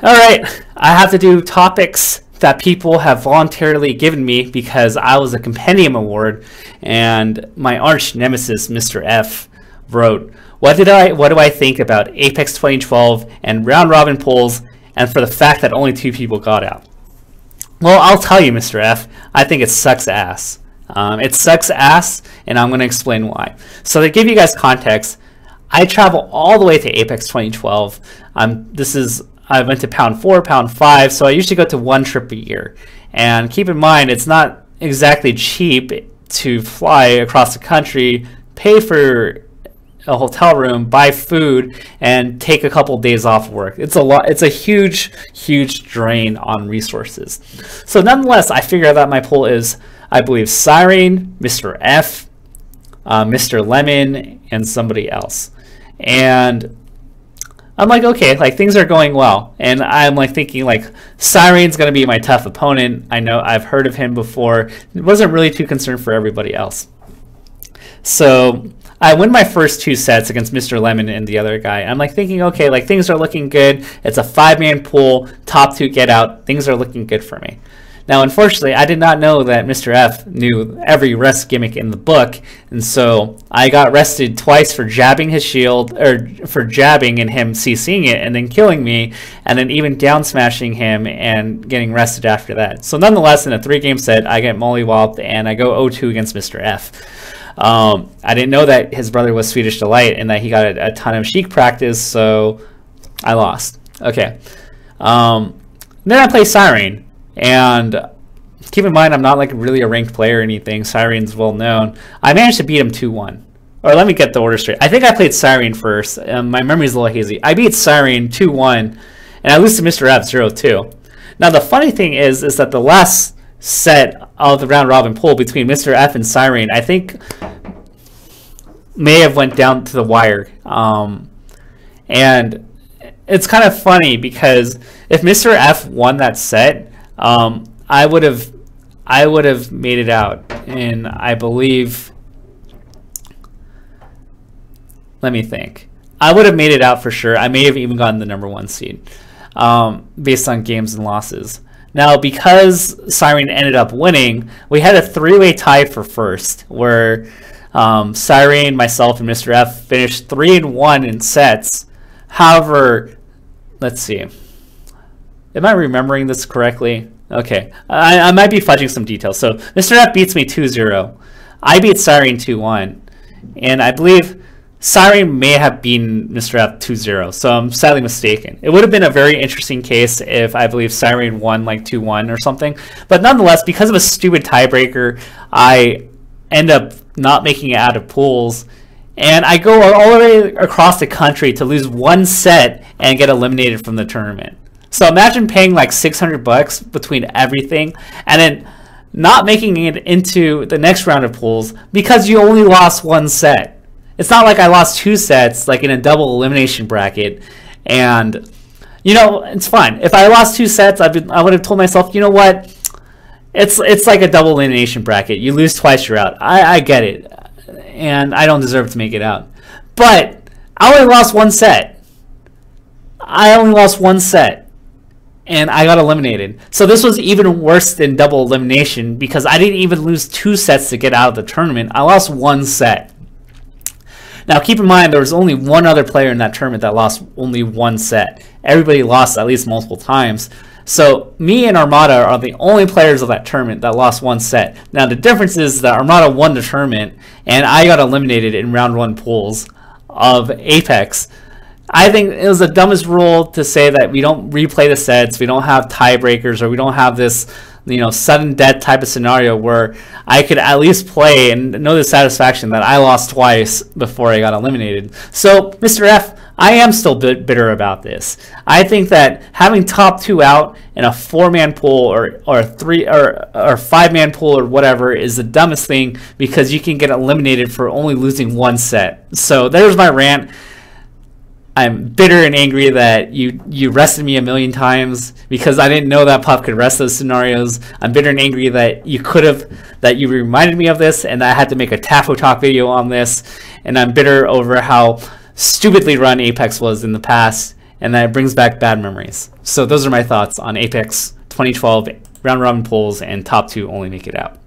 Alright, I have to do topics that people have voluntarily given me because I was a Compendium award, and my arch nemesis, Mr. F, wrote, what do I think about Apex 2012 and round robin polls, and for the fact that only 2 people got out? Well, I'll tell you, Mr. F, I think it sucks ass. It sucks ass, and I'm going to explain why. So to give you guys context, I travel all the way to Apex 2012. I went to Pound 4, Pound 5, so I usually go to 1 trip a year. And keep in mind, it's not exactly cheap to fly across the country, pay for a hotel room, buy food, and take a couple days off work. It's a lot. It's a huge drain on resources. So nonetheless, I figure that my poll is, I believe, Siren, Mr. F, Mr. Lemon, and somebody else. And I'm like, okay, like things are going well. And I'm like thinking like Siren's going to be my tough opponent. I know I've heard of him before. Wasn't really too concerned for everybody else. So I win my first 2 sets against Mr. Lemon and the other guy. I'm like thinking, okay, like things are looking good. It's a 5-man pool, top 2 get out. Things are looking good for me. Now, unfortunately, I did not know that Mr. F knew every rest gimmick in the book, and so I got rested twice for jabbing his shield, or for jabbing and him CCing it and then killing me, and then even down smashing him and getting rested after that. So nonetheless, in a 3-game set, I get mollywopped and I go 0-2 against Mr. F. I didn't know that his brother was Swedish Delight and that he got a ton of Sheik practice, so I lost. Okay. Then I play Siren. And keep in mind, I'm not like really a ranked player or anything. Siren's well known. I managed to beat him 2-1. Or let me get the order straight. I think I played Siren first. My memory's a little hazy. I beat Siren 2-1, and I lose to Mr. F 0-2. Now the funny thing is that the last set of the round robin pool between Mr. F and Siren, I think, may have went down to the wire. And it's kind of funny because if Mr. F won that set, I would have made it out, and I believe, let me think, I would have made it out for sure. I may have even gotten the #1 seed based on games and losses. Now, because Siren ended up winning, we had a 3-way tie for first, where Siren, myself, and Mr. F finished 3-1 in sets. However, let's see. Am I remembering this correctly? Okay, I might be fudging some details. So Mr. F beats me 2-0. I beat Siren 2-1. And I believe Siren may have beaten Mr. F 2-0. So I'm sadly mistaken. It would have been a very interesting case if I believe Siren won like 2-1 or something. But nonetheless, because of a stupid tiebreaker, I end up not making it out of pools. And I go all the way across the country to lose 1 set and get eliminated from the tournament. So imagine paying like $600 between everything and then not making it into the next round of pools because you only lost 1 set. It's not like I lost 2 sets like in a double elimination bracket. And, you know, it's fine. If I lost 2 sets, I would have told myself, you know what? It's like a double elimination bracket. You lose twice, you're out. I get it. And I don't deserve to make it out. But I only lost 1 set. And I got eliminated. So this was even worse than double elimination because I didn't even lose 2 sets to get out of the tournament. I lost 1 set. Now keep in mind there was only 1 other player in that tournament that lost only 1 set. Everybody lost at least multiple times. So me and Armada are the only players of that tournament that lost 1 set. Now the difference is that Armada won the tournament and I got eliminated in round 1 pools of Apex. I think it was the dumbest rule to say that we don't replay the sets, we don't have tiebreakers, or we don't have this, you know, sudden death type of scenario where I could at least play and know the satisfaction that I lost twice before I got eliminated. So, Mr. F, I am still bitter about this. I think that having top 2 out in a 4-man pool or 5-man pool or whatever is the dumbest thing because you can get eliminated for only losing 1 set. So there's my rant. I'm bitter and angry that you rested me a million times because I didn't know that Puff could rest those scenarios. I'm bitter and angry that you reminded me of this and that I had to make a Tafo talk video on this. And I'm bitter over how stupidly run Apex was in the past. and then it brings back bad memories. So those are my thoughts on Apex 2012 round robin polls, and top 2 only make it out.